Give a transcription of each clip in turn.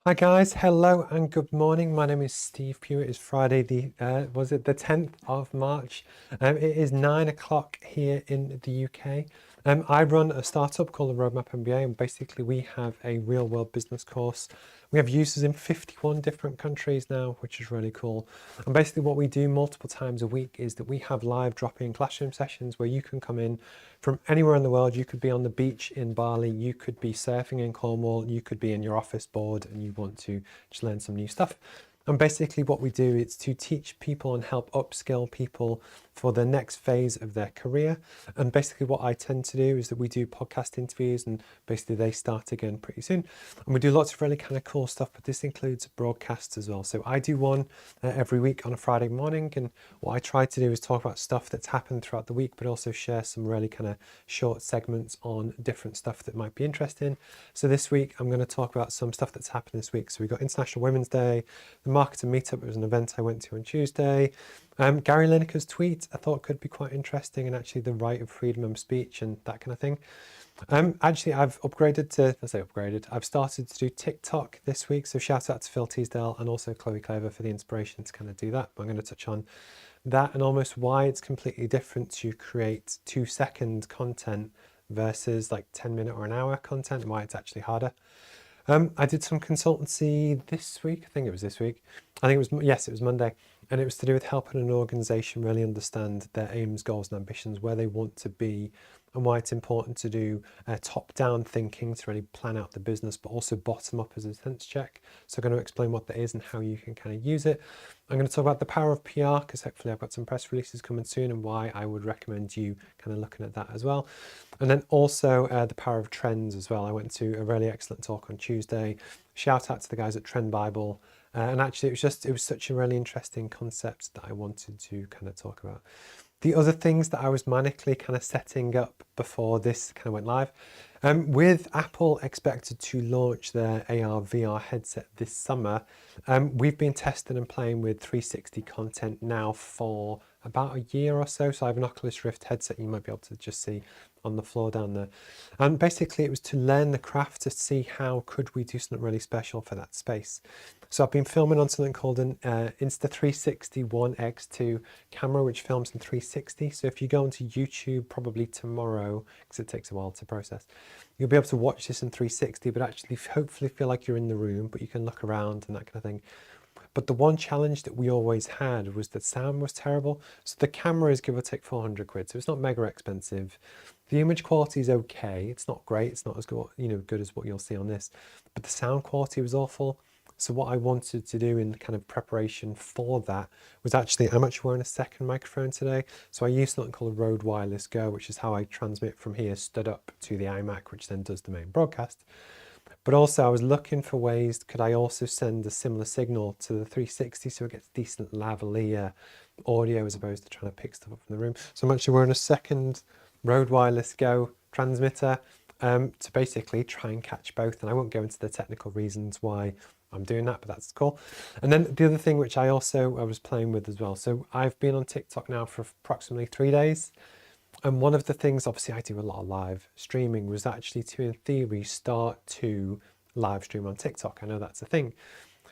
Hi guys, hello and good morning. My name is Steve Pugh. It is Friday, the 10th of March. It is 9 o'clock here in the UK. I run a startup called the Roadmap MBA, and basically we have a real world business course. We have users in 51 different countries now, which is really cool. And basically what we do multiple times a week is that we have live drop-in classroom sessions where you can come in from anywhere in the world. You could be on the beach in Bali, you could be surfing in Cornwall, you could be in your office board and you want to just learn some new stuff. And basically what we do is to teach people and help upskill people for the next phase of their career. And basically what I tend to do is that we do podcast interviews, and basically they start again pretty soon. And we do lots of really kind of cool stuff, but this includes broadcasts as well. So I do one every week on a Friday morning, and what I try to do is talk about stuff that's happened throughout the week, but also share some really kind of short segments on different stuff that might be interesting. So this week I'm going to talk about some stuff that's happened this week. So we've got International Women's Day, the Marketer Meetup. It was an event I went to on Tuesday. Gary Lineker's tweet I thought could be quite interesting, and actually the right of freedom of speech and that kind of thing. Actually, I've I've started to do TikTok this week. So shout out to Phil Teasdale and also Chloe Clever for the inspiration to kind of do that. But I'm going to touch on that and almost why it's completely different to create 2-second content versus like 10-minute or an hour content, and why it's actually harder. I did some consultancy this week. I think it was this week. Yes, it was Monday. And it was to do with helping an organization really understand their aims, goals, and ambitions, where they want to be, and why it's important to do top-down thinking to really plan out the business, but also bottom-up as a sense check. So I'm going to explain what that is and how you can kind of use it. I'm going to talk about the power of PR, because hopefully I've got some press releases coming soon, and why I would recommend you kind of looking at that as well. And then also the power of trends as well. I went to a really excellent talk on Tuesday. Shout out to the guys at Trend Bible. And actually it was such a really interesting concept that I wanted to kind of talk about. The other things that I was manically kind of setting up before this kind of went live, with Apple expected to launch their AR VR headset this summer, we've been testing and playing with 360 content now for about a year or so. So I have an Oculus Rift headset you might be able to just see on the floor down there. And basically it was to learn the craft, to see how could we do something really special for that space. So I've been filming on something called an Insta360 One X2 camera, which films in 360. So if you go onto YouTube probably tomorrow, because it takes a while to process, you'll be able to watch this in 360, but actually hopefully feel like you're in the room, but you can look around and that kind of thing. But the one challenge that we always had was that sound was terrible. So the camera is give or take 400 quid, so it's not mega expensive. The image quality is okay. It's not great. It's not as good, good as what you'll see on this, but the sound quality was awful. So what I wanted to do in kind of preparation for that was I'm actually wearing a second microphone today. So I use something called a Rode Wireless Go, which is how I transmit from here stood up to the iMac, which then does the main broadcast. But also I was looking for ways, could I also send a similar signal to the 360 so it gets decent lavalier audio as opposed to trying to pick stuff up from the room. So I'm actually wearing a second Rode Wireless Go transmitter to basically try and catch both. And I won't go into the technical reasons why I'm doing that, but that's cool. And then the other thing which I was playing with as well. So I've been on TikTok now for approximately 3 days. And one of the things, obviously I do a lot of live streaming, was actually to, in theory, start to live stream on TikTok. I know that's a thing.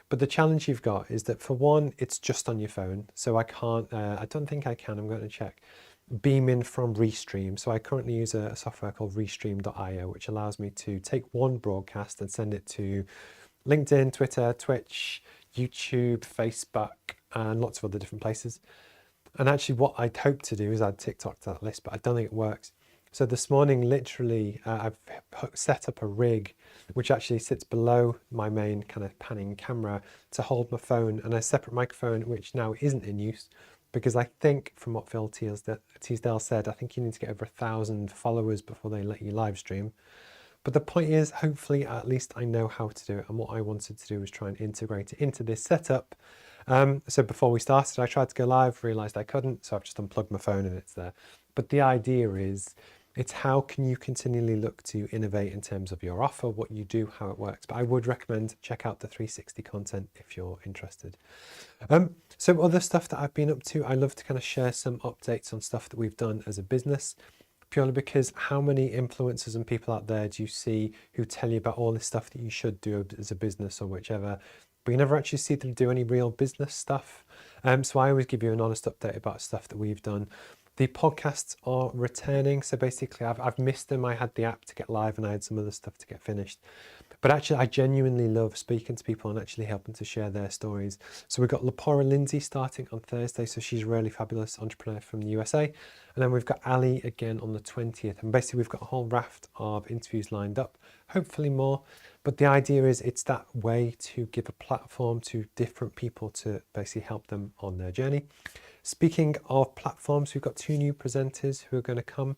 But the challenge you've got is that, for one, it's just on your phone. So I can't, I don't think I can, I'm going to check, beam in from Restream. So I currently use a software called Restream.io, which allows me to take one broadcast and send it to LinkedIn, Twitter, Twitch, YouTube, Facebook, and lots of other different places. And actually what I'd hope to do is add TikTok to that list, but I don't think it works. So this morning, literally, I've set up a rig which actually sits below my main kind of panning camera to hold my phone, and a separate microphone which now isn't in use, because I think from what Phil Teasdale said, I think you need to get over 1,000 followers before they let you live stream. But the point is, hopefully, at least I know how to do it. And what I wanted to do was try and integrate it into this setup. So before we started, I tried to go live, realized I couldn't. So I've just unplugged my phone and it's there. But the idea is, it's how can you continually look to innovate in terms of your offer, what you do, how it works. But I would recommend check out the 360 content if you're interested. So other stuff that I've been up to, I love to kind of share some updates on stuff that we've done as a business. purely because how many influencers and people out there do you see who tell you about all this stuff that you should do as a business or whichever, but you never actually see them do any real business stuff. So I always give you an honest update about stuff that we've done. The podcasts are returning, so basically I've missed them. I had the app to get live and I had some other stuff to get finished. But actually, I genuinely love speaking to people and actually helping to share their stories. So we've got Lepora Lindsay starting on Thursday. So she's a really fabulous entrepreneur from the USA. And then we've got Ali again on the 20th. And basically, we've got a whole raft of interviews lined up, hopefully more. But the idea is it's that way to give a platform to different people to basically help them on their journey. Speaking of platforms, we've got 2 new presenters who are going to come.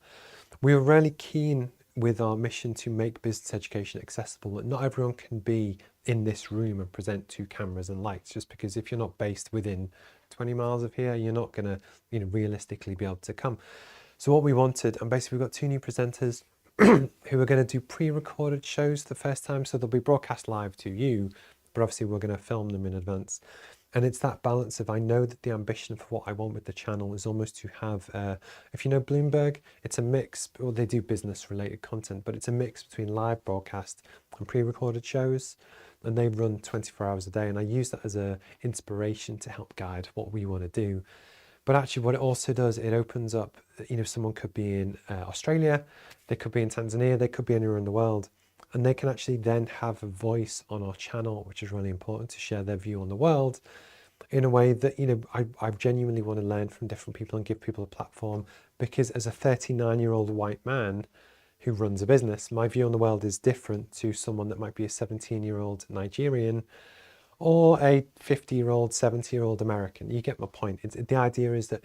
We were really keen with our mission to make business education accessible, that not everyone can be in this room and present to cameras and lights, just because if you're not based within 20 miles of here, you're not going to, realistically be able to come. So what we wanted, and basically we've got 2 new presenters who are going to do pre-recorded shows the first time, so they'll be broadcast live to you, but obviously we're going to film them in advance. And it's that balance of, I know that the ambition for what I want with the channel is almost to have, if you know Bloomberg, it's a mix, or they do business related content, but it's a mix between live broadcast and pre-recorded shows. And they run 24 hours a day. And I use that as an inspiration to help guide what we want to do. But actually what it also does, it opens up, someone could be in Australia, they could be in Tanzania, they could be anywhere in the world. And they can actually then have a voice on our channel, which is really important, to share their view on the world in a way that, I genuinely want to learn from different people and give people a platform. Because as a 39-year-old white man who runs a business, my view on the world is different to someone that might be a 17-year-old Nigerian or a 50-year-old, 70-year-old American. You get my point. The idea is that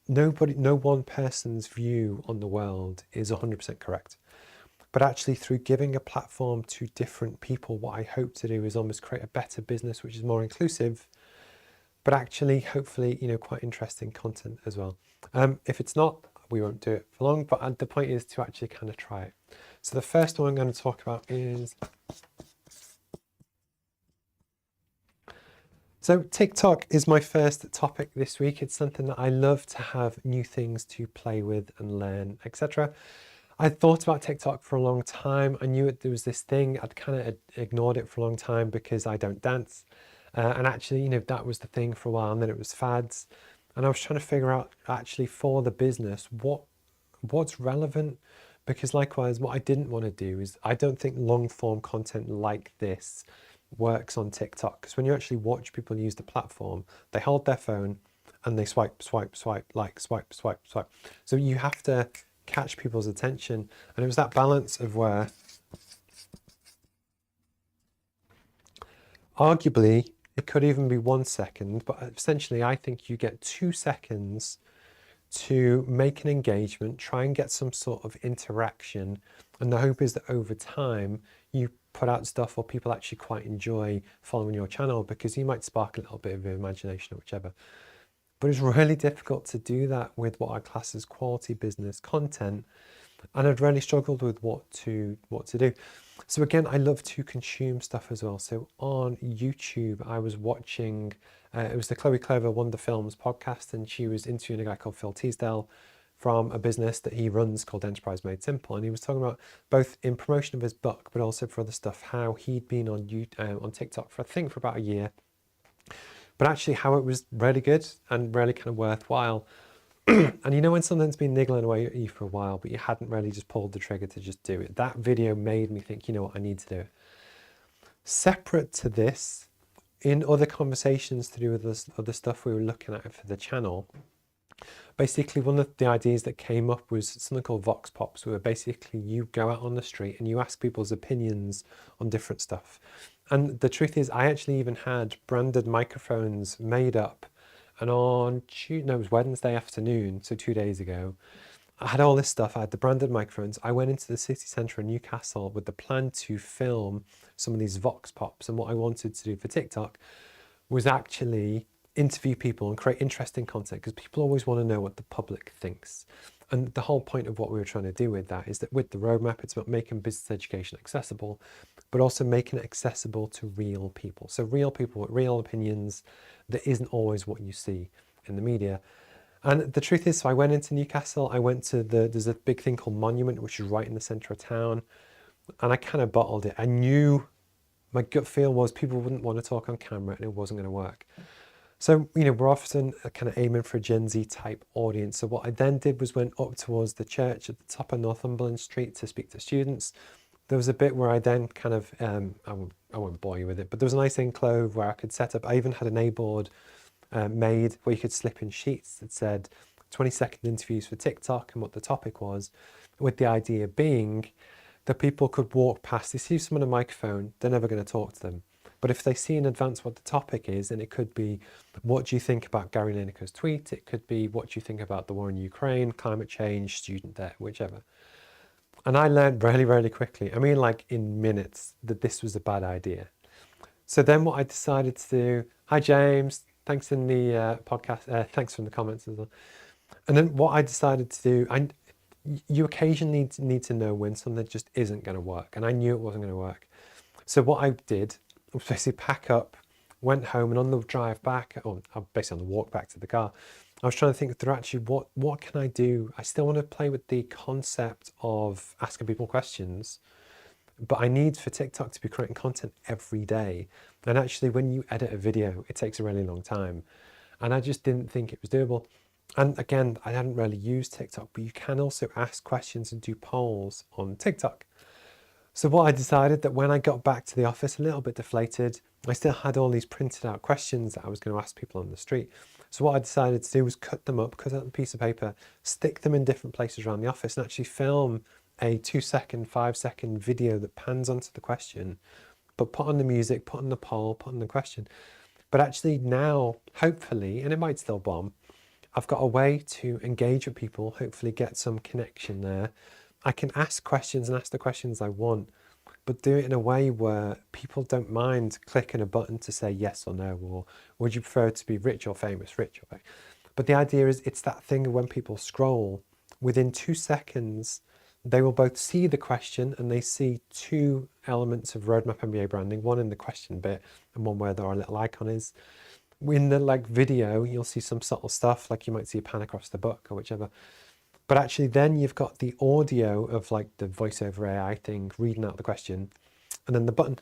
no one person's view on the world is 100% correct. But actually, through giving a platform to different people, what I hope to do is almost create a better business, which is more inclusive, but actually, hopefully, quite interesting content as well. If it's not, we won't do it for long, but the point is to actually kind of try it. So the first one I'm going to talk about is, so TikTok is my first topic this week. It's something that I love to have new things to play with and learn, etc. I thought about TikTok for a long time. I knew there was this thing. I'd kind of ignored it for a long time because I don't dance. And actually, that was the thing for a while, and then it was fads. And I was trying to figure out actually for the business, what's relevant? Because likewise, what I didn't want to do is, I don't think long form content like this works on TikTok. Because when you actually watch people use the platform, they hold their phone and they swipe, swipe, swipe, like swipe, swipe, swipe. So you have to catch people's attention. And it was that balance of where arguably it could even be 1 second, but essentially I think you get 2 seconds to make an engagement, try and get some sort of interaction. And the hope is that over time you put out stuff or people actually quite enjoy following your channel, because you might spark a little bit of imagination or whichever. But it's really difficult to do that with what I class as quality business content. And I'd really struggled with what to do. So again, I love to consume stuff as well. So on YouTube, I was watching, it was the Chloe Clover Wonder Films podcast, and she was interviewing a guy called Phil Teasdale from a business that he runs called Enterprise Made Simple. And he was talking about, both in promotion of his book, but also for other stuff, how he'd been on TikTok for, I think, for about a year. But actually how it was really good and really kind of worthwhile. And when something's been niggling away at you for a while, but you hadn't really just pulled the trigger to just do it, that video made me think, what, I need to do it. Separate to this, in other conversations to do with this other stuff we were looking at for the channel, basically one of the ideas that came up was something called Vox Pops, where basically you go out on the street and you ask people's opinions on different stuff. And the truth is, I actually even had branded microphones made up. And on Tuesday, no, it was Wednesday afternoon, so 2 days ago, I had all this stuff. I had the branded microphones. I went into the city centre in Newcastle with the plan to film some of these Vox Pops. And what I wanted to do for TikTok was actually interview people and create interesting content, because people always want to know what the public thinks. And the whole point of what we were trying to do with that is that with the roadmap, it's about making business education accessible, but also making it accessible to real people. So real people with real opinions that isn't always what you see in the media. And the truth is, so I went into Newcastle, I went to there's a big thing called Monument, which is right in the centre of town. And I kind of bottled it. I knew, my gut feel was people wouldn't want to talk on camera and it wasn't going to work. So, we're often kind of aiming for a Gen Z type audience. So what I then did was went up towards the church at the top of Northumberland Street to speak to students. There was a bit where I then kind of, I won't bore you with it, but there was a nice enclave where I could set up. I even had an A-board made where you could slip in sheets that said 20-second interviews for TikTok and what the topic was, with the idea being that people could walk past, they see someone on a microphone, they're never going to talk to them. But if they see in advance what the topic is, and it could be, what do you think about Gary Lineker's tweet? It could be, what do you think about the war in Ukraine, climate change, student debt, whichever. And I learned really, really quickly, like in minutes, that this was a bad idea. So then what I decided to do, hi James, thanks in the podcast, thanks from the comments as well. And then what I decided to do, you occasionally need to know when something just isn't going to work. And I knew it wasn't going to work. So what I did was basically pack up, went home, and on the drive back, or basically on the walk back to the car, I was trying to think through actually what can I do? I still want to play with the concept of asking people questions, but I need for TikTok to be creating content every day. And actually when you edit a video, it takes a really long time. And I just didn't think it was doable. And again, I hadn't really used TikTok, but you can also ask questions and do polls on TikTok. So what I decided that when I got back to the office, a little bit deflated, I still had all these printed out questions that I was going to ask people on the street. So what I decided to do was cut them up, cut out a piece of paper, stick them in different places around the office, and actually film a 2-second, 5-second video that pans onto the question, but put on the music, put on the poll, put on the question. But actually now, hopefully, and it might still bomb, I've got a way to engage with people, hopefully get some connection there. I can ask questions and ask the questions I want, but do it in a way where people don't mind clicking a button to say yes or no, or would you prefer to be rich or famous, rich or famous? But the idea is it's that thing of when people scroll, within 2 seconds, they will both see the question and they see two elements of Roadmap MBA branding, one in the question bit and one where our little icon is. In the video, you'll see some subtle stuff, like you might see a pan across the book or whichever. But actually then you've got the audio of the voice over AI thing, reading out the question, and then the button.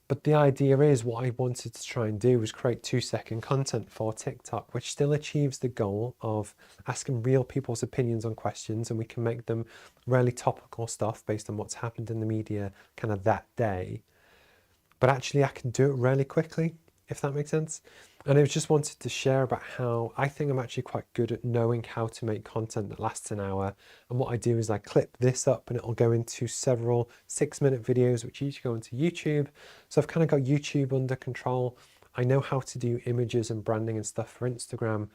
But the idea is what I wanted to try and do was create 2-second content for TikTok, which still achieves the goal of asking real people's opinions on questions, and we can make them really topical stuff based on what's happened in the media kind of that day. But actually I can do it really quickly, if that makes sense. And I just wanted to share about how I think I'm actually quite good at knowing how to make content that lasts an hour. And what I do is I clip this up and it'll go into several 6-minute videos, which each go into YouTube. So I've kind of got YouTube under control. I know how to do images and branding and stuff for Instagram.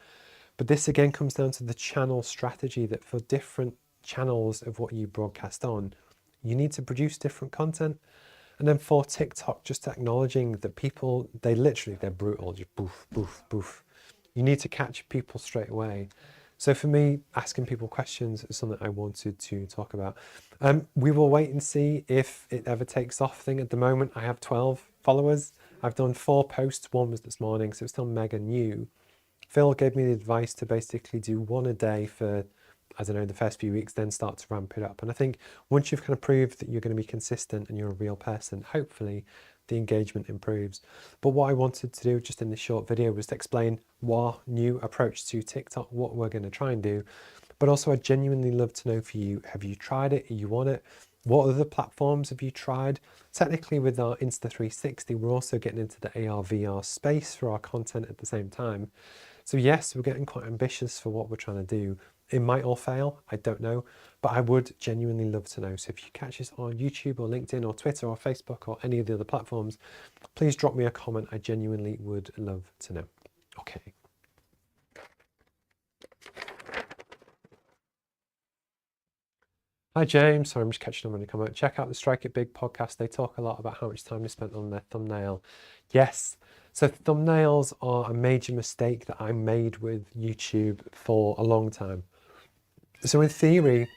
But this again comes down to the channel strategy, that for different channels of what you broadcast on, you need to produce different content. And then for TikTok, just acknowledging that people, they're brutal, just boof, boof, boof. You need to catch people straight away. So for me, asking people questions is something I wanted to talk about. We will wait and see if it ever takes off thing. At the moment, I have 12 followers. I've done 4 posts. One was this morning, so it's still mega new. Phil gave me the advice to basically do 1 a day for, I don't know, the first few weeks, then start to ramp it up. And I think once you've kind of proved that you're going to be consistent and you're a real person, hopefully the engagement improves. But what I wanted to do just in this short video was to explain what new approach to TikTok, what we're going to try and do. But also I genuinely love to know for you, have you tried it? Are you on it? What other platforms have you tried? Technically with our Insta360, we're also getting into the AR, VR space for our content at the same time. So yes, we're getting quite ambitious for what we're trying to do. It might all fail, I don't know, but I would genuinely love to know. So if you catch this on YouTube or LinkedIn or Twitter or Facebook or any of the other platforms, please drop me a comment. I genuinely would love to know. Okay. Hi James, sorry, I'm just catching up on your comment. Check out the Strike It Big podcast. They talk a lot about how much time they spent on their thumbnail. Yes, so thumbnails are a major mistake that I made with YouTube for a long time. So in theory,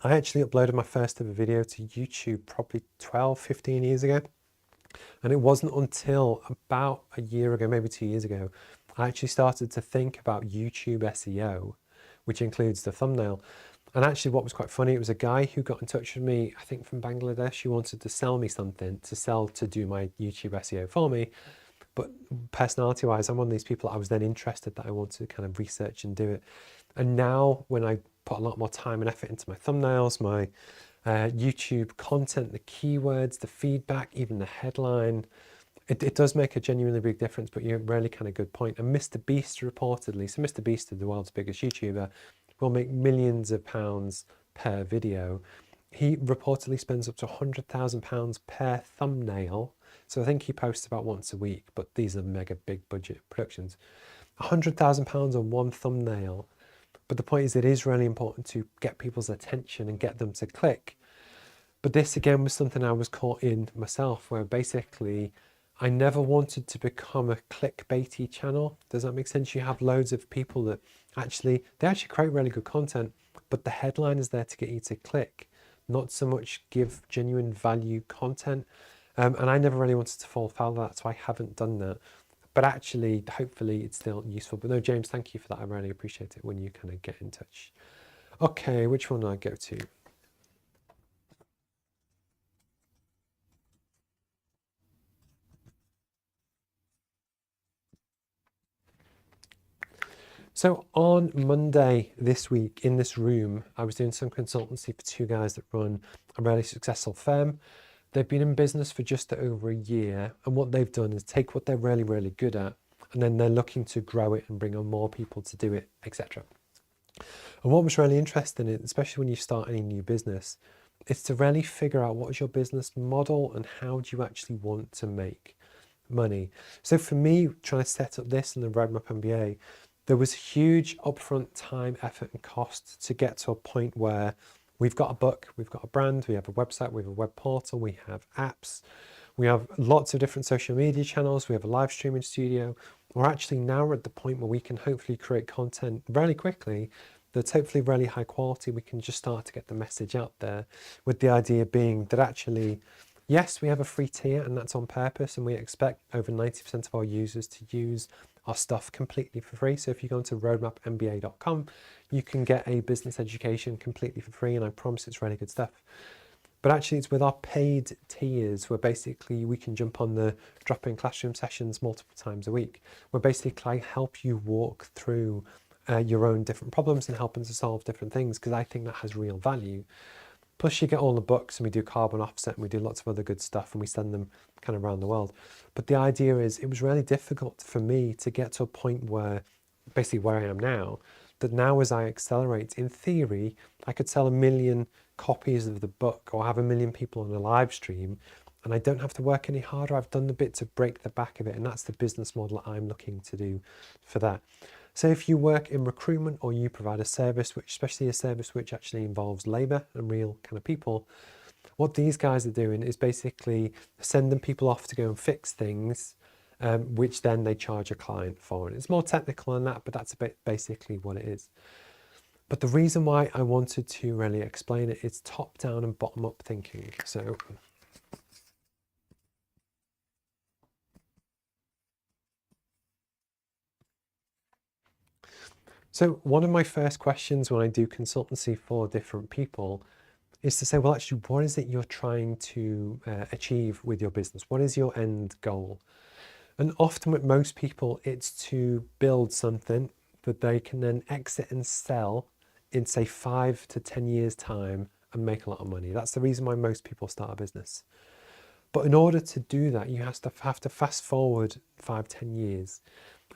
I actually uploaded my first ever video to YouTube probably 12, 15 years ago. And it wasn't until about a year ago, maybe 2 years ago, I actually started to think about YouTube SEO, which includes the thumbnail. And actually what was quite funny, it was a guy who got in touch with me, I think from Bangladesh, who wanted to sell me something to do my YouTube SEO for me. But personality wise, I'm one of these people, I was then interested that I wanted to kind of research and do it. And now when I put a lot more time and effort into my thumbnails, my YouTube content, the keywords, the feedback, even the headline, it does make a genuinely big difference. But you're really kind of good point. And Mr. Beast reportedly, so Mr. Beast is the world's biggest YouTuber, will make millions of pounds per video. He reportedly spends up to £100,000 per thumbnail. So I think he posts about once a week, but these are mega big budget productions. £100,000 on one thumbnail. But the point is, it is really important to get people's attention and get them to click. But this again was something I was caught in myself, where basically I never wanted to become a clickbaity channel. Does that make sense? You have loads of people that they actually create really good content, but the headline is there to get you to click, not so much give genuine value content. And I never really wanted to fall foul of that, so I haven't done that. But actually, hopefully it's still useful. But no, James, thank you for that. I really appreciate it when you kind of get in touch. Okay, which one do I go to? So on Monday this week in this room, I was doing some consultancy for two guys that run a really successful firm. They've been in business for just over a year. And what they've done is take what they're really, really good at, and then they're looking to grow it and bring on more people to do it, etc. And what was really interesting, especially when you start any new business, is to really figure out what is your business model and how do you actually want to make money. So for me, trying to set up this and the Roadmap MBA, there was huge upfront time, effort, and cost to get to a point where we've got a book, we've got a brand, we have a website, we have a web portal, we have apps, we have lots of different social media channels, we have a live streaming studio. We're actually now at the point where we can hopefully create content really quickly that's hopefully really high quality. We can just start to get the message out there, with the idea being that actually, yes, we have a free tier and that's on purpose, and we expect over 90% of our users to use our stuff completely for free. So if you go into roadmapmba.com, you can get a business education completely for free, and I promise it's really good stuff. But actually it's with our paid tiers where basically we can jump on the drop-in classroom sessions multiple times a week, where basically I help you walk through your own different problems and helping to solve different things, because I think that has real value. Plus you get all the books, and we do carbon offset, and we do lots of other good stuff, and we send them kind of around the world. But the idea is, it was really difficult for me to get to a point where, basically where I am now, that now as I accelerate, in theory, I could sell 1 million copies of the book or have 1 million people on a live stream, and I don't have to work any harder. I've done the bit to break the back of it, and that's the business model I'm looking to do for that. So if you work in recruitment, or you provide a service, which especially a service which actually involves labor and real kind of people, what these guys are doing is basically sending people off to go and fix things, which then they charge a client for. And it's more technical than that, but that's a bit basically what it is. But the reason why I wanted to really explain it is top down and bottom up thinking. So one of my first questions when I do consultancy for different people is to say, well, actually, what is it you're trying to achieve with your business? What is your end goal? And often with most people, it's to build something that they can then exit and sell in, say, 5 to 10 years time and make a lot of money. That's the reason why most people start a business. But in order to do that, you have to fast forward 5, 10 years.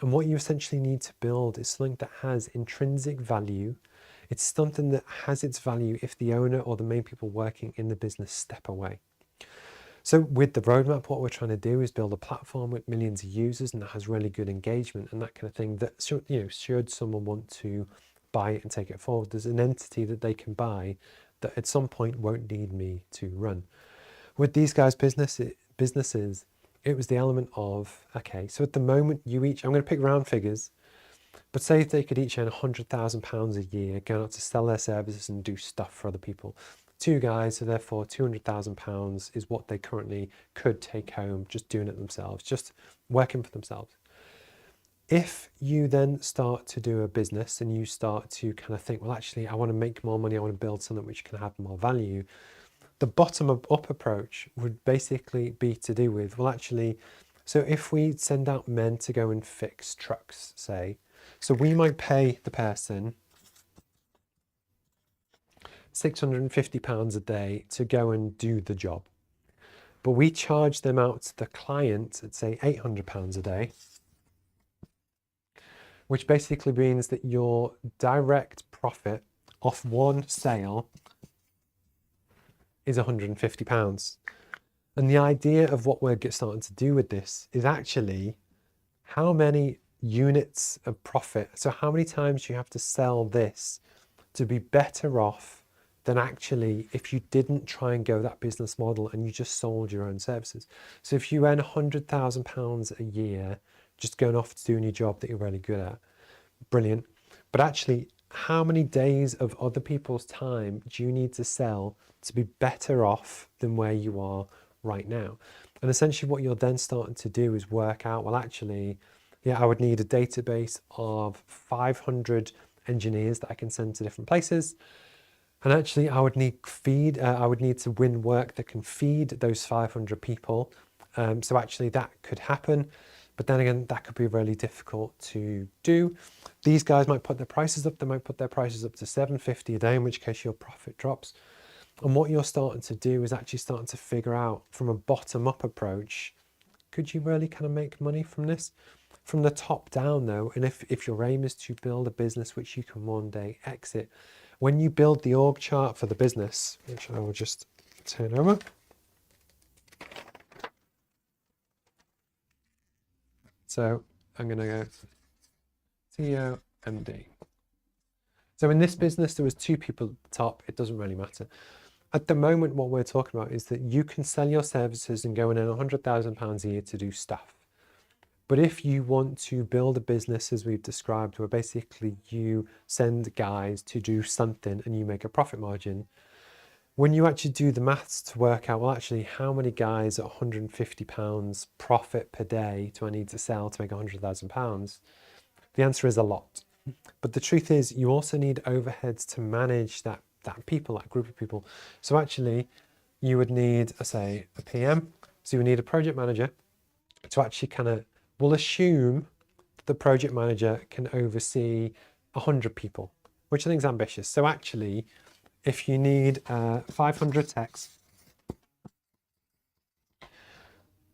And what you essentially need to build is something that has intrinsic value. It's something that has its value if the owner or the main people working in the business step away. So with the roadmap, what we're trying to do is build a platform with millions of users and that has really good engagement and that kind of thing, that should someone want to buy it and take it forward, there's an entity that they can buy that at some point won't need me to run. With these guys' businesses, it was the element of, okay, so at the moment you each, I'm going to pick round figures, but say if they could each earn £100,000 a year going out to sell their services and do stuff for other people. Two guys, so therefore £200,000 is what they currently could take home just doing it themselves, just working for themselves. If you then start to do a business and you start to kind of think, well, actually, I want to make more money, I want to build something which can have more value, the bottom up approach would basically be to do with, well, actually, so if we send out men to go and fix trucks, say, so we might pay the person £650 a day to go and do the job, but we charge them out to the client at, say, £800 a day, which basically means that your direct profit off one sale is £150. And the idea of what we're starting to do with this is actually how many units of profit, so how many times you have to sell this to be better off than actually if you didn't try and go that business model and you just sold your own services. So if you earn £100,000 a year just going off to doing your job that you're really good at, brilliant. But actually, how many days of other people's time do you need to sell to be better off than where you are right now? And essentially what you're then starting to do is work out, well, actually, yeah, I would need a database of 500 engineers that I can send to different places. And actually I would need to win work that can feed those 500 people. So actually that could happen. But then again, that could be really difficult to do. These guys might put their prices up. They might put their prices up to $750 a day, in which case your profit drops. And what you're starting to do is actually starting to figure out from a bottom-up approach, could you really kind of make money from this? From the top down though, and if your aim is to build a business which you can one day exit, when you build the org chart for the business, which I will just turn over. So I'm going to go CEO, MD. So in this business, there was 2 people at the top. It doesn't really matter. At the moment, what we're talking about is that you can sell your services and go and earn £100,000 a year to do stuff. But if you want to build a business, as we've described, where basically you send guys to do something and you make a profit margin, when you actually do the maths to work out, well, actually, how many guys at £150 profit per day do I need to sell to make £100,000? The answer is a lot. But the truth is, you also need overheads to manage that group of people. So actually, you would need, say, a PM. So you would need a project manager to actually we'll assume the project manager can oversee 100 people, which I think is ambitious. So actually, if you need 500 techs,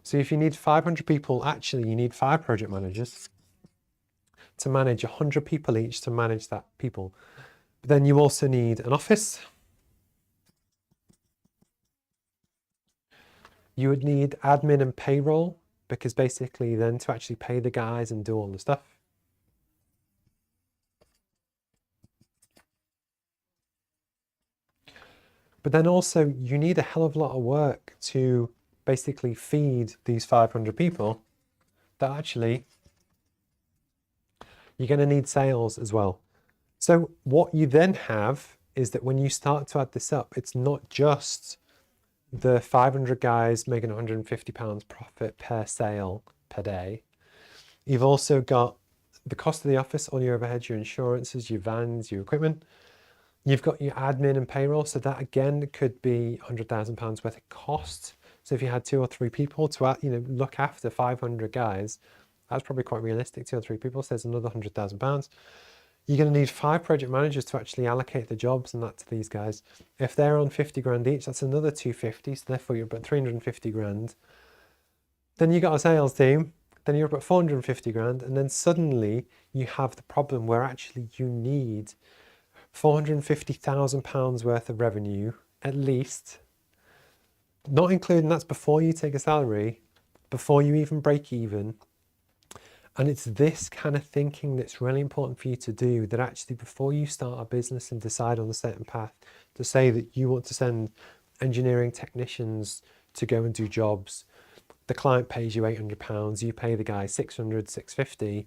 so if you need 500 people, actually you need 5 project managers to manage 100 people each to manage that people. But then you also need an office. You would need admin and payroll, because basically then to actually pay the guys and do all the stuff. But then also you need a hell of a lot of work to basically feed these 500 people, that actually you're going to need sales as well. So what you then have is that when you start to add this up, it's not just the 500 guys making £150 profit per sale per day. You've also got the cost of the office, all your overheads, your insurances, your vans, your equipment. You've got your admin and payroll. So that again could be £100,000 worth of cost. So if you had 2 or 3 people to look after 500 guys, that's probably quite realistic. 2 or 3 people, so there's another £100,000. You're going to need 5 project managers to actually allocate the jobs and that to these guys. If they're on 50 grand each, that's another 250. So therefore you're about 350 grand. Then you got a sales team. Then you're up at 450 grand. And then suddenly you have the problem where actually you need £450,000 worth of revenue, at least, not including, that's before you take a salary, before you even break even. And it's this kind of thinking that's really important for you to do, that actually before you start a business and decide on a certain path, to say that you want to send engineering technicians to go and do jobs, the client pays you £800, you pay the guy 600, 650,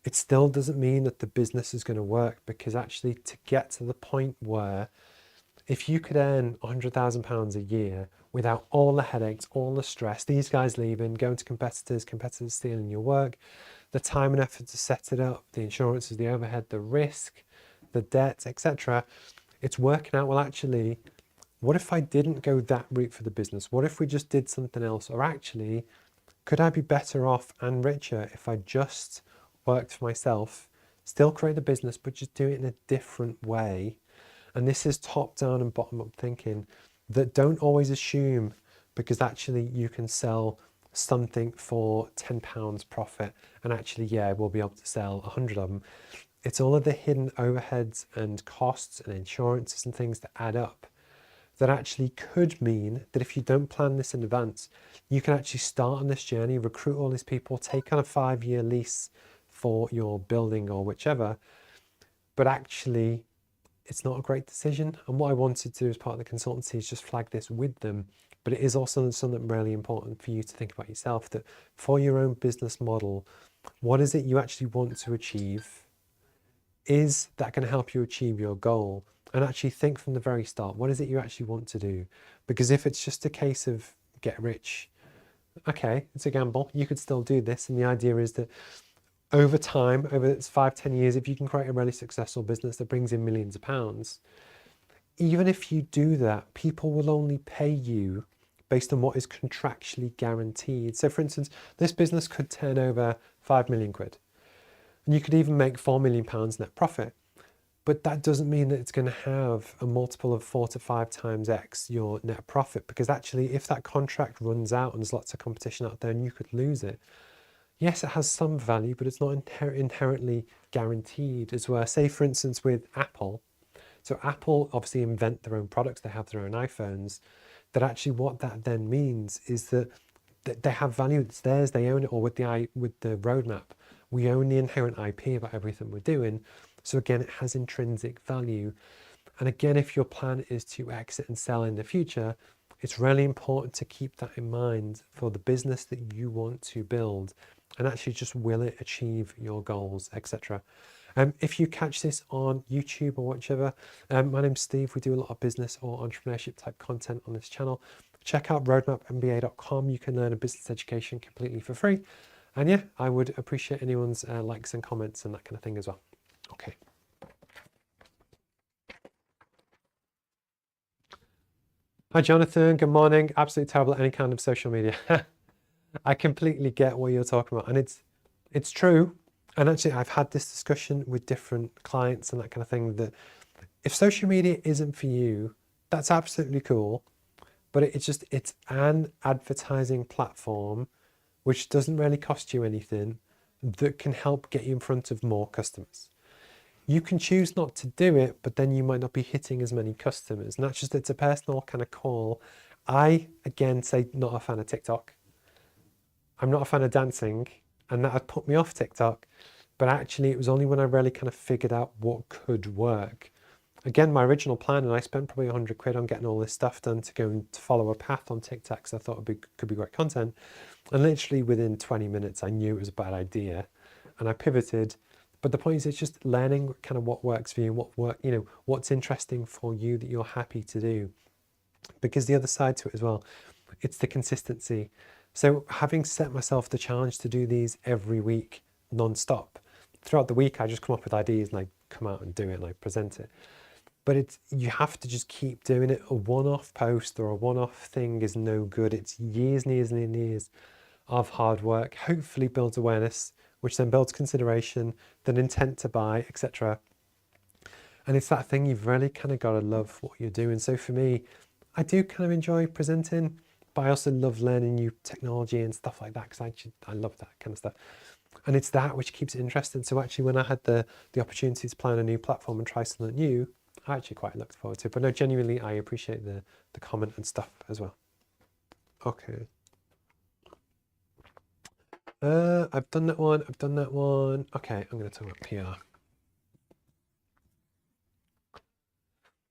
it still doesn't mean that the business is going to work, because actually to get to the point where if you could earn £100,000 a year without all the headaches, all the stress, these guys leaving, going to competitors stealing your work, the time and effort to set it up, the insurances, the overhead, the risk, the debt, etc. It's working out, well, actually, what if I didn't go that route for the business? What if we just did something else? Or actually, could I be better off and richer if I just worked for myself, still create the business, but just do it in a different way? And this is top down and bottom up thinking that don't always assume because actually you can sell something for £10 profit and actually, yeah, we'll be able to sell 100 of them. It's all of the hidden overheads and costs and insurances and things that add up that actually could mean that if you don't plan this in advance, you can actually start on this journey, recruit all these people, take on a 5-year lease for your building or whichever, but actually it's not a great decision. And what I wanted to do as part of the consultancy is just flag this with them. But it is also something really important for you to think about yourself, that for your own business model, what is it you actually want to achieve? Is that going to help you achieve your goal? And actually think from the very start, what is it you actually want to do? Because if it's just a case of get rich, okay, it's a gamble. You could still do this. And the idea is that over time, over its 5-10 years, if you can create a really successful business that brings in millions of pounds, even if you do that, people will only pay you based on what is contractually guaranteed. So for instance, this business could turn over 5 million quid. And you could even make £4 million net profit. But that doesn't mean that it's going to have a multiple of 4 to 5 times X your net profit, because actually if that contract runs out and there's lots of competition out there and you could lose it, yes, it has some value, but it's not inherently guaranteed as well. Say for instance with Apple, so Apple obviously invent their own products, they have their own iPhones, that actually what that then means is that they have value, it's theirs, they own it, or with the roadmap, we own the inherent IP about everything we're doing. So again, it has intrinsic value. And again, if your plan is to exit and sell in the future, it's really important to keep that in mind for the business that you want to build, and actually just will it achieve your goals, etc. If you catch this on YouTube or whichever, my name's Steve. We do a lot of business or entrepreneurship type content on this channel. Check out roadmapmba.com. You can learn a business education completely for free. And yeah, I would appreciate anyone's likes and comments and that kind of thing as well. Okay. Hi, Jonathan. Good morning. Absolutely terrible at any kind of social media. I completely get what you're talking about. And it's true. And actually, I've had this discussion with different clients and that kind of thing, that if social media isn't for you, that's absolutely cool. But it's an advertising platform which doesn't really cost you anything, that can help get you in front of more customers. You can choose not to do it, but then you might not be hitting as many customers. And that's just, it's a personal kind of call. I, again, say not a fan of TikTok. I'm not a fan of dancing, and that had put me off TikTok. But actually, it was only when I really kind of figured out what could work. Again, my original plan, and I spent probably 100 quid on getting all this stuff done to go and to follow a path on TikTok, because I thought could be great content. And literally within 20 minutes, I knew it was a bad idea, and I pivoted. But the point is, it's just learning kind of what works for you, what's interesting for you that you're happy to do. Because the other side to it as well, it's the consistency. So having set myself the challenge to do these every week, non-stop, throughout the week, I just come up with ideas and I come out and do it and I present it. But you have to just keep doing it. A one-off post or a one-off thing is no good. It's years and years and years of hard work, hopefully builds awareness, which then builds consideration, then intent to buy, etc. And it's that thing, you've really kind of got to love what you're doing. So for me, I do kind of enjoy presenting, but I also love learning new technology and stuff like that, because I love that kind of stuff. And it's that which keeps it interesting. So actually, when I had the opportunity to plan a new platform and try something new, I actually quite looked forward to it. But no, genuinely, I appreciate the comment and stuff as well. Okay. I've done that one. I've done that one. Okay, I'm going to talk about PR.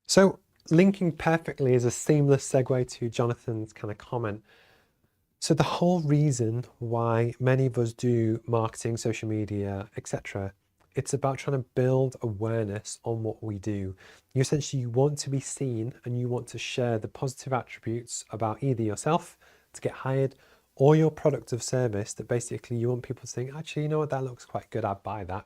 So linking perfectly is a seamless segue to Jonathan's kind of comment. So the whole reason why many of us do marketing, social media, etc., it's about trying to build awareness on what we do. You want to be seen, and you want to share the positive attributes about either yourself to get hired, or your product or service that basically you want people to think, actually, you know what, that looks quite good, I'd buy that,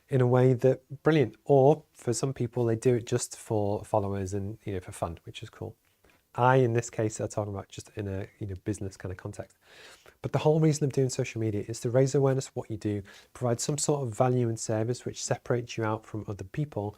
in a way that, brilliant. Or for some people, they do it just for followers and, you know, for fun, which is cool. In this case, are talking about just in a, you know, business kind of context. But the whole reason of doing social media is to raise awareness of what you do, provide some sort of value and service which separates you out from other people.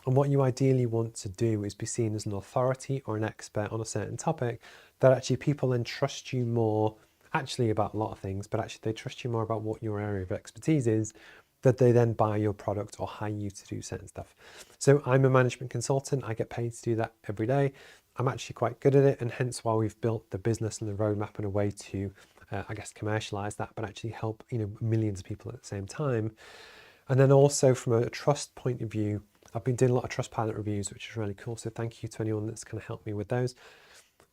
And what you ideally want to do is be seen as an authority or an expert on a certain topic, that actually people then trust you more, actually about a lot of things, but actually they trust you more about what your area of expertise is, that they then buy your product or hire you to do certain stuff. So I'm a management consultant. I get paid to do that every day. I'm actually quite good at it, and hence why we've built the business and the roadmap in a way to, I guess, commercialize that, but actually help, you know, millions of people at the same time. And then also from a trust point of view, I've been doing a lot of Trustpilot reviews, which is really cool. So thank you to anyone that's kind of helped me with those.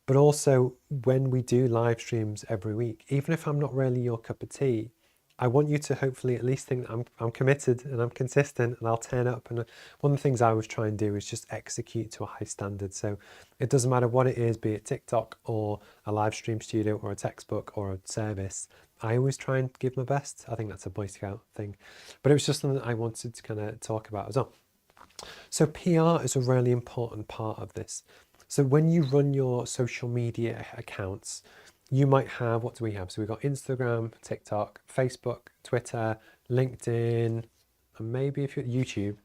But also when we do live streams every week, even if I'm not really your cup of tea, I want you to hopefully at least think I'm committed and I'm consistent and I'll turn up. And one of the things I always try and do is just execute to a high standard. So it doesn't matter what it is, be it TikTok or a live stream studio or a textbook or a service, I always try and give my best. I think that's a Boy Scout thing. But it was just something that I wanted to kind of talk about as well. So PR is a really important part of this. So when you run your social media accounts, you might have, what do we have? So we've got Instagram, TikTok, Facebook, Twitter, LinkedIn, and maybe if you're YouTube,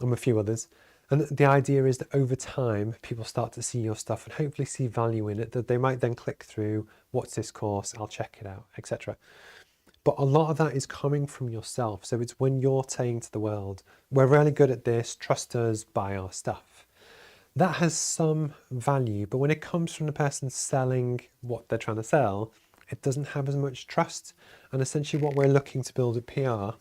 and a few others. And the idea is that over time, people start to see your stuff and hopefully see value in it, that they might then click through, what's this course? I'll check it out, etc. But a lot of that is coming from yourself. So it's when you're saying to the world, we're really good at this, trust us, buy our stuff. That has some value, but when it comes from the person selling what they're trying to sell, it doesn't have as much trust. And essentially what we're looking to build at PR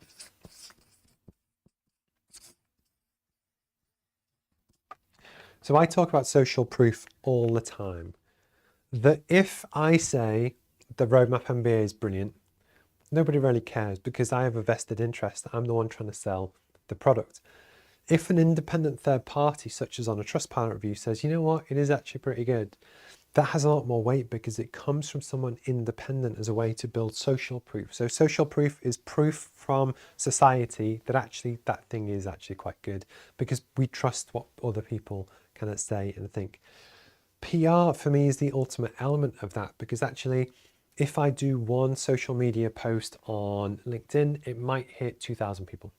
So I talk about social proof all the time. That if I say the roadmap MBA is brilliant, nobody really cares because I have a vested interest. I'm the one trying to sell the product. If an independent third party, such as on a Trustpilot review, says, you know what, it is actually pretty good, that has a lot more weight because it comes from someone independent as a way to build social proof. So social proof is proof from society that actually that thing is actually quite good because we trust what other people kind of say and think. PR for me is the ultimate element of that because actually if I do one social media post on LinkedIn, it might hit 2,000 people.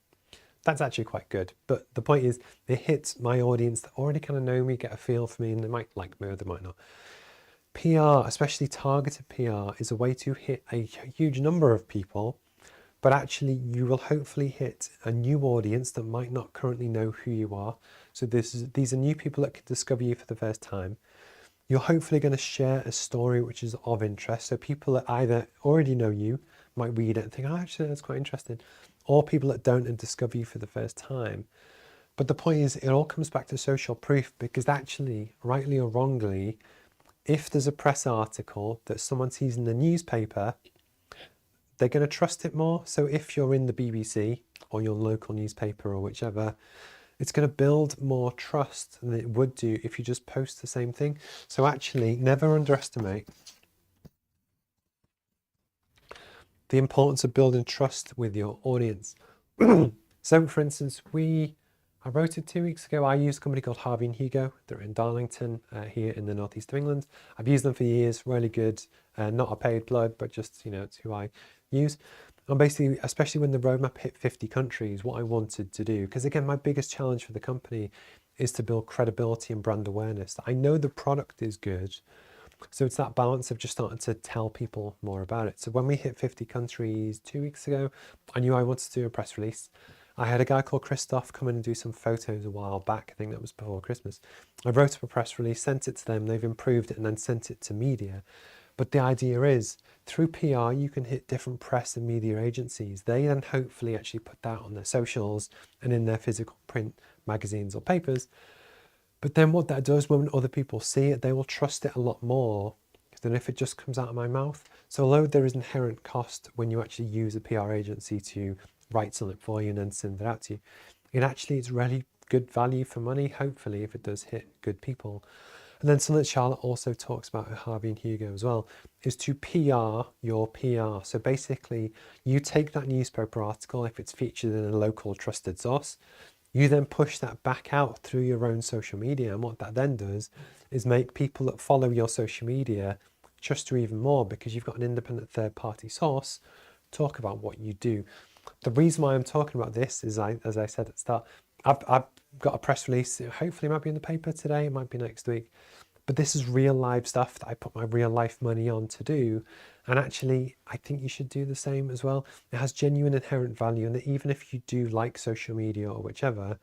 That's actually quite good. But the point is it hits my audience that already kind of know me, get a feel for me, and they might like me or they might not. PR, especially targeted PR, is a way to hit a huge number of people, but actually you will hopefully hit a new audience that might not currently know who you are. So these are new people that can discover you for the first time. You're hopefully going to share a story which is of interest. So people that either already know you might read it and think, oh, actually, that's quite interesting. Or people that don't and discover you for the first time. But the point is, it all comes back to social proof because actually, rightly or wrongly, if there's a press article that someone sees in the newspaper, they're going to trust it more. So if you're in the BBC or your local newspaper or whichever, it's going to build more trust than it would do if you just post the same thing. So actually, never underestimate the importance of building trust with your audience. So for instance, I wrote it 2 weeks ago. I use a company called Harvey and Hugo. They're in Darlington, here in the northeast of England. I've used them for years, really good. Not a paid plug, but just, you know, it's who I use. And basically, especially when the roadmap hit 50 countries, what I wanted to do, because again, my biggest challenge for the company is to build credibility and brand awareness. I know the product is good, so it's that balance of just starting to tell people more about it. So when we hit 50 countries 2 weeks ago, I knew I wanted to do a press release. I had a guy called Christoph come in and do some photos a while back. I think that was before Christmas. I wrote up a press release, sent it to them. They've improved it and then sent it to media. But the idea is through PR, you can hit different press and media agencies. They then hopefully actually put that on their socials and in their physical print magazines or papers. But then what that does, when other people see it, they will trust it a lot more than if it just comes out of my mouth. So although there is inherent cost when you actually use a PR agency to write something for you and then send it out to you, it actually is really good value for money, hopefully, if it does hit good people. And then something that Charlotte also talks about at Harvey and Hugo as well is to PR your PR. So basically, you take that newspaper article, if it's featured in a local trusted source, you then push that back out through your own social media. And what that then does is make people that follow your social media trust you even more, because you've got an independent third party source talk about what you do. The reason why I'm talking about this is, as I said at the start, I've got a press release. Hopefully it might be in the paper today, it might be next week. But this is real live stuff that I put my real life money on to do. And actually, I think you should do the same as well. It has genuine inherent value. And even if you do like social media or whichever,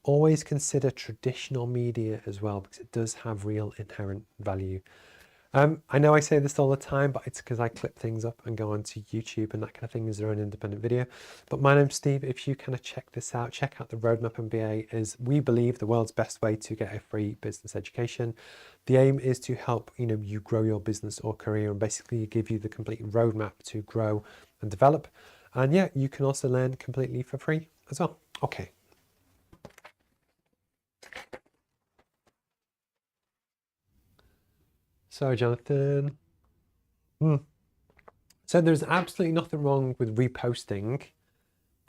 always consider traditional media as well, because it does have real inherent value. I know I say this all the time, but it's because I clip things up and go onto YouTube and that kind of thing as their own independent video. But my name's Steve. If you kind of check this out, check out the Roadmap MBA, is we believe the world's best way to get a free business education. The aim is to help you grow your business or career, and basically give you the complete roadmap to grow and develop. And yeah, you can also learn completely for free as well. Okay. So Jonathan. So there's absolutely nothing wrong with reposting.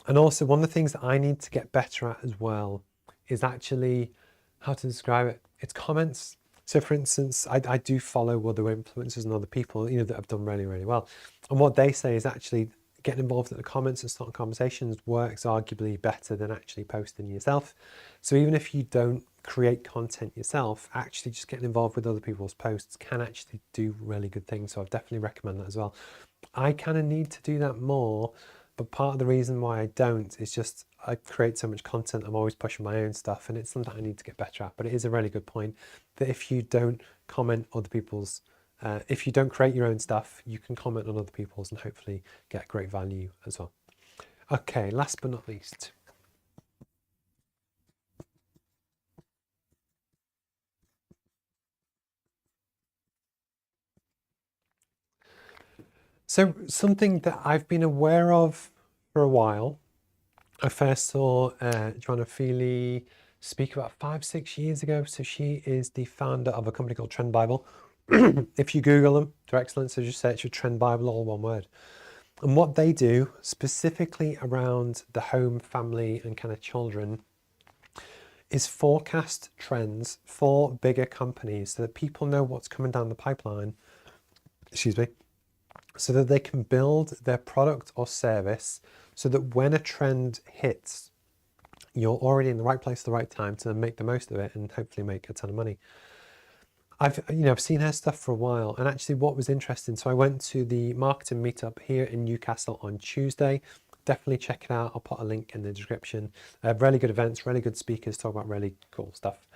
And also one of the things that I need to get better at as well is actually, how to describe it, it's comments. So for instance, I do follow other influencers and other people, that have done really, really well. And what they say is actually getting involved in the comments and starting conversations works arguably better than actually posting yourself. So even if you don't create content yourself, actually just getting involved with other people's posts can actually do really good things. So I definitely recommend that as well. I kind of need to do that more, but part of the reason why I don't is just I create so much content, I'm always pushing my own stuff, and it's something I need to get better at. But it is a really good point that if you don't comment other people's, if you don't create your own stuff, you can comment on other people's and hopefully get great value as well. Okay, last but not least. So something that I've been aware of for a while, I first saw Joanna Feely speak about 5-6 years ago. So she is the founder of a company called Trend Bible. If you Google them, they're excellent. So just search for Trend Bible, all one word. And what they do specifically around the home, family, and kind of children is forecast trends for bigger companies so that people know what's coming down the pipeline, excuse me, so that they can build their product or service so that when a trend hits, you're already in the right place at the right time to make the most of it and hopefully make a ton of money. I've seen her stuff for a while, and actually what was interesting, so I went to the marketing meetup here in Newcastle on Tuesday. Definitely check it out. I'll put a link in the description. Really good events, really good speakers, talk about really cool stuff.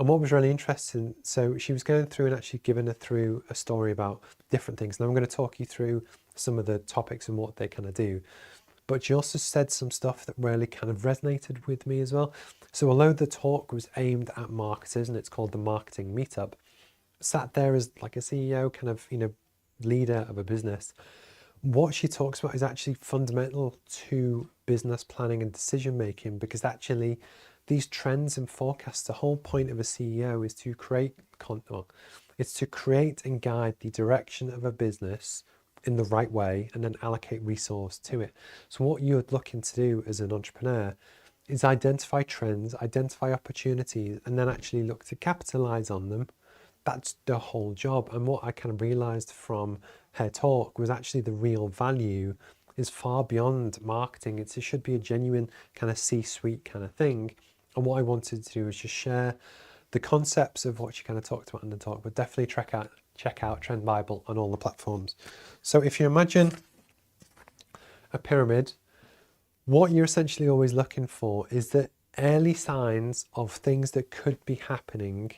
And what was really interesting, so she was going through and actually giving her through a story about different things. And I'm going to talk you through some of the topics and what they kind of do. But she also said some stuff that really kind of resonated with me as well. So although the talk was aimed at marketers and it's called the Marketing Meetup, sat there as like a CEO, kind of, leader of a business, what she talks about is actually fundamental to business planning and decision making, because actually these trends and forecasts, the whole point of a CEO is to create content. It's to create and guide the direction of a business in the right way and then allocate resource to it. So what you're looking to do as an entrepreneur is identify trends, identify opportunities, and then actually look to capitalize on them. That's the whole job. And what I kind of realized from her talk was actually the real value is far beyond marketing. It should be a genuine kind of C-suite kind of thing. And what I wanted to do is just share the concepts of what she kind of talked about in the talk, but definitely check out Trend Bible on all the platforms. So if you imagine a pyramid, what you're essentially always looking for is the early signs of things that could be happening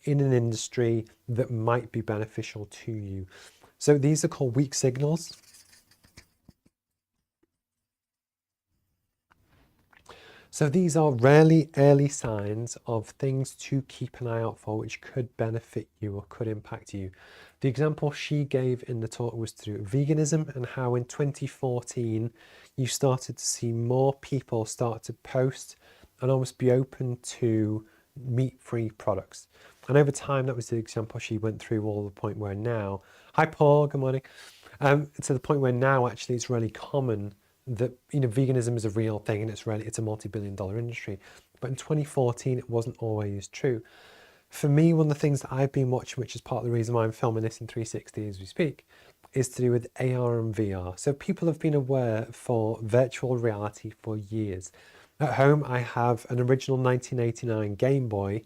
in an industry that might be beneficial to you. So these are called weak signals. So these are really early signs of things to keep an eye out for, which could benefit you or could impact you. The example she gave in the talk was through veganism and how in 2014 you started to see more people start to post and almost be open to meat-free products. And over time, that was the example she went through, all the point where now, hi Paul, good morning, to the point where now actually it's really common that, you know, veganism is a real thing and it's a multi-billion-dollar industry. But in 2014, it wasn't always true. For me, one of the things that I've been watching, which is part of the reason why I'm filming this in 360 as we speak, is to do with AR and VR. So people have been aware for virtual reality for years. At home, I have an original 1989 Game Boy,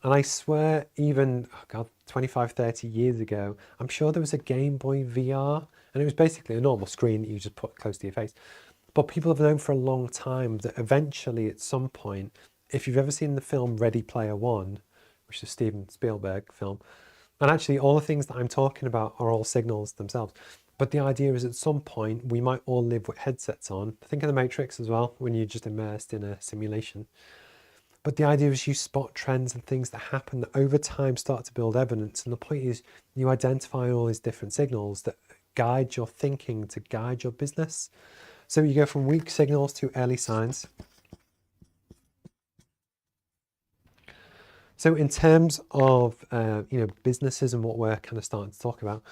and I swear even, oh God, 25, 30 years ago, I'm sure there was a Game Boy VR, and it was basically a normal screen that you just put close to your face. But people have known for a long time that eventually, at some point, if you've ever seen the film Ready Player One, which is a Steven Spielberg film, and actually all the things that I'm talking about are all signals themselves. But the idea is at some point we might all live with headsets on. Think of the Matrix as well, when you're just immersed in a simulation. But the idea is you spot trends and things that happen that over time start to build evidence. And the point is you identify all these different signals that guide your thinking, to guide your business. So you go from weak signals to early signs. So in terms of businesses and what we're kind of starting to talk about,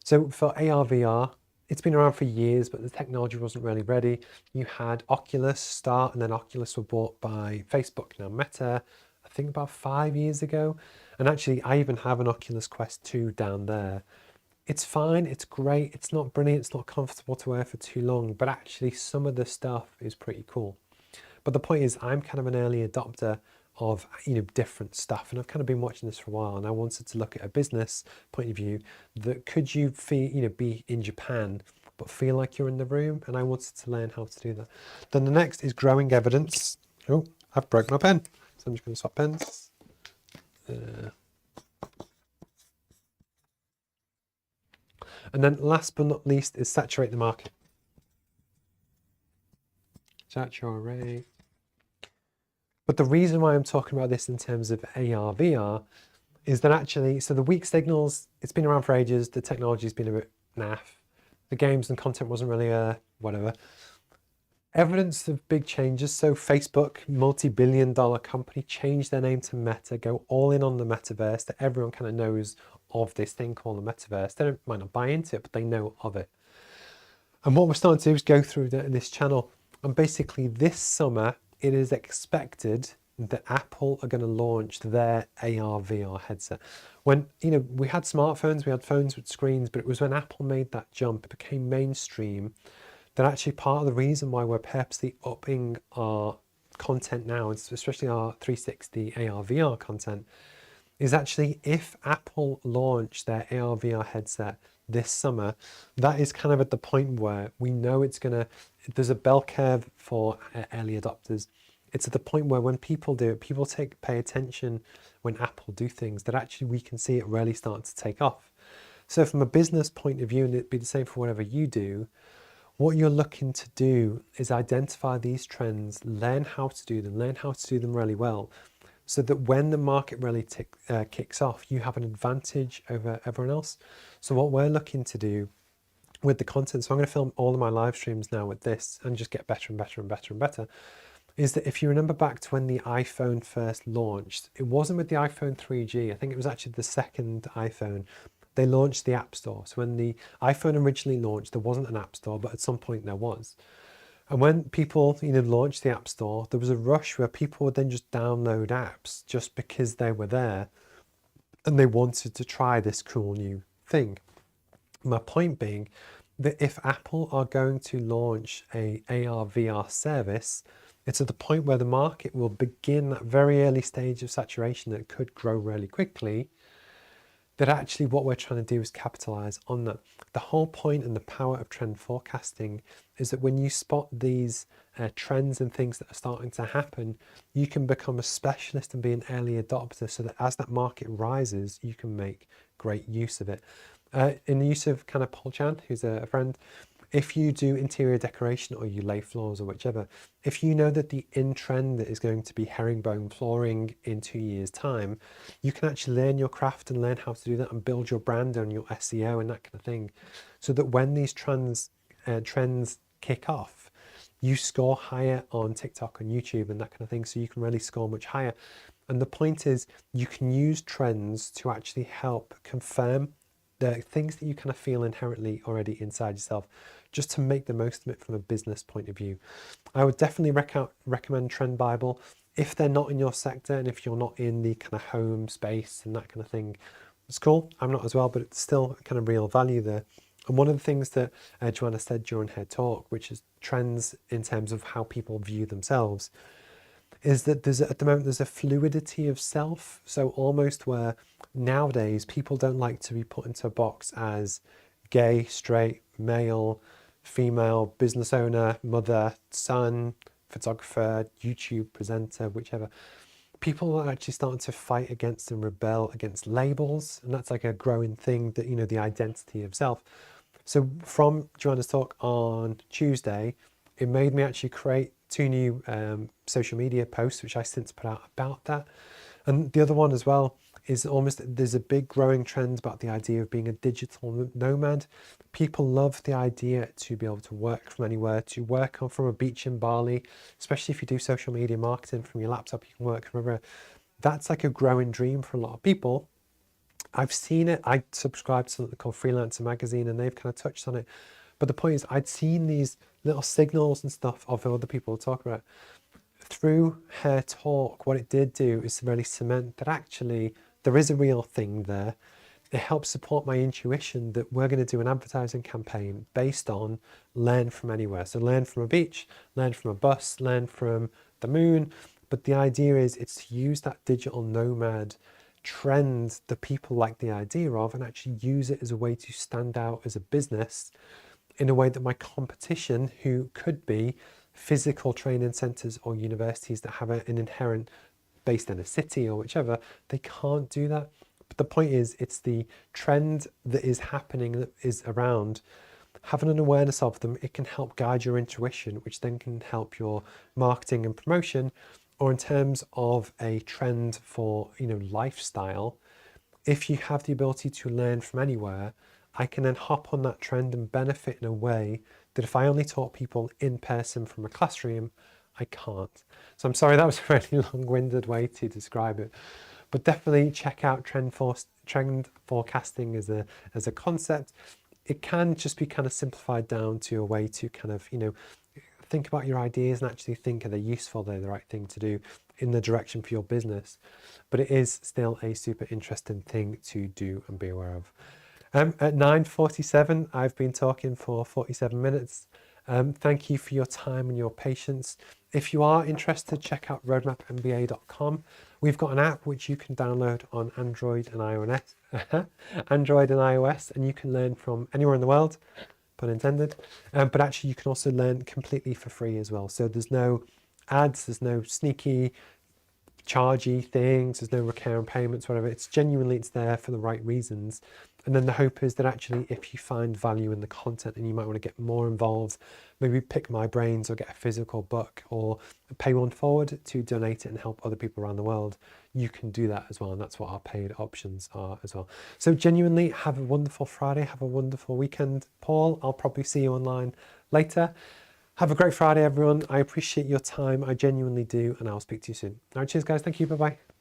so for AR VR, it's been around for years, but the technology wasn't really ready. You had Oculus start, and then Oculus were bought by Facebook, now Meta, I think about 5 years ago. And actually, I even have an Oculus Quest 2 down there. It's fine, it's great, it's not brilliant, it's not comfortable to wear for too long, but actually some of the stuff is pretty cool. But the point is, I'm kind of an early adopter of different stuff, and I've kind of been watching this for a while, and I wanted to look at a business point of view that could you feel be in Japan but feel like you're in the room, and I wanted to learn how to do that. Then the next is growing evidence. Oh, I've broke my pen, so I'm just going to swap pens. And then last but not least is saturate the market. Saturate. But the reason why I'm talking about this in terms of AR, VR is that actually, so the weak signals, it's been around for ages. The technology's been a bit naff. The games and content wasn't really whatever. Evidence of big changes. So Facebook, multi-billion-dollar company, changed their name to Meta, go all in on the metaverse, that everyone kind of knows of this thing called the metaverse. They might not buy into it, but they know of it. And what we're starting to do is go through this channel. And basically this summer, it is expected that Apple are going to launch their AR VR headset. When, we had smartphones, we had phones with screens, but it was when Apple made that jump, it became mainstream, that actually part of the reason why we're purposely upping our content now, especially our 360 AR VR content, is actually if Apple launch their AR VR headset this summer, that is kind of at the point where we know there's a bell curve for early adopters. It's at the point where when people do it, people pay attention when Apple do things, that actually we can see it really start to take off. So from a business point of view, and it'd be the same for whatever you do, what you're looking to do is identify these trends, learn how to do them really well, so that when the market really kicks off, you have an advantage over everyone else. So what we're looking to do with the content, so I'm going to film all of my live streams now with this and just get better and better and better and better, is that if you remember back to when the iPhone first launched, it wasn't with the iPhone 3G, I think it was actually the second iPhone, they launched the App Store. So when the iPhone originally launched, there wasn't an App Store, but at some point there was. And when people launched the App Store, there was a rush where people would then just download apps just because they were there and they wanted to try this cool new thing. My point being that if Apple are going to launch a AR VR service, it's at the point where the market will begin that very early stage of saturation that could grow really quickly, that actually what we're trying to do is capitalize on that. The whole point and the power of trend forecasting is that when you spot these trends and things that are starting to happen, you can become a specialist and be an early adopter, so that as that market rises, you can make great use of it. In the use of kind of Paul Chan, who's a friend, if you do interior decoration or you lay floors or whichever, if you know that the in trend is going to be herringbone flooring in 2 years' time, you can actually learn your craft and learn how to do that and build your brand on your SEO and that kind of thing, so that when these trends kick off, you score higher on TikTok and YouTube and that kind of thing. So you can really score much higher. And the point is, you can use trends to actually help confirm the things that you kind of feel inherently already inside yourself, just to make the most of it from a business point of view. I would definitely recommend Trend Bible if they're not in your sector and if you're not in the kind of home space and that kind of thing. It's cool. I'm not as well, but it's still kind of real value there. And one of the things that Joanna said during her talk, which is trends in terms of how people view themselves, is that at the moment there's a fluidity of self. So almost where nowadays people don't like to be put into a box as gay, straight, male, female, business owner, mother, son, photographer, YouTube presenter, whichever. People are actually starting to fight against and rebel against labels, and that's like a growing thing, that, you know, the identity of self. So from Joanna's talk on Tuesday, it made me actually create 2 new social media posts, which I since put out about that. And the other one as well is there's a big growing trend about the idea of being a digital nomad. People love the idea to be able to work from anywhere, to work from a beach in Bali, especially if you do social media marketing from your laptop, you can work from everywhere. That's like a growing dream for a lot of people. I've seen it. I subscribe to something called Freelancer Magazine, and they've kind of touched on it. But the point is, I'd seen these little signals and stuff of other people talk about. Through her talk, what it did do is to really cement that actually there is a real thing there. It helps support my intuition that we're going to do an advertising campaign based on learn from anywhere. So learn from a beach, learn from a bus, learn from the moon. But the idea is it's to use that digital nomad trend that people like the idea of and actually use it as a way to stand out as a business in a way that my competition, who could be physical training centres or universities that have an inherent based in a city or whichever, they can't do that. But the point is, it's the trend that is happening, that is around. Having an awareness of them, it can help guide your intuition, which then can help your marketing and promotion. Or in terms of a trend for, you know, lifestyle, if you have the ability to learn from anywhere, I can then hop on that trend and benefit in a way that if I only taught people in person from a classroom, I can't. So I'm sorry, that was a really long-winded way to describe it. But definitely check out trend forecasting as a concept. It can just be kind of simplified down to a way to kind of, you know, think about your ideas and actually think, are they useful, they're the right thing to do in the direction for your business. But it is still a super interesting thing to do and be aware of. At 9:47, I've been talking for 47 minutes. Thank you for your time and your patience. If you are interested, check out roadmapmba.com. We've got an app which you can download on Android and iOS, and you can learn from anywhere in the world, pun intended. But actually, you can also learn completely for free as well. So there's no ads, there's no sneaky, chargy things, there's no recurring payments, whatever. It's there for the right reasons. And then the hope is that actually, if you find value in the content and you might want to get more involved, maybe pick my brains or get a physical book or pay one forward to donate it and help other people around the world, you can do that as well. And that's what our paid options are as well. So genuinely, have a wonderful Friday. Have a wonderful weekend. Paul, I'll probably see you online later. Have a great Friday, everyone. I appreciate your time. I genuinely do. And I'll speak to you soon. All right, cheers, guys. Thank you. Bye-bye.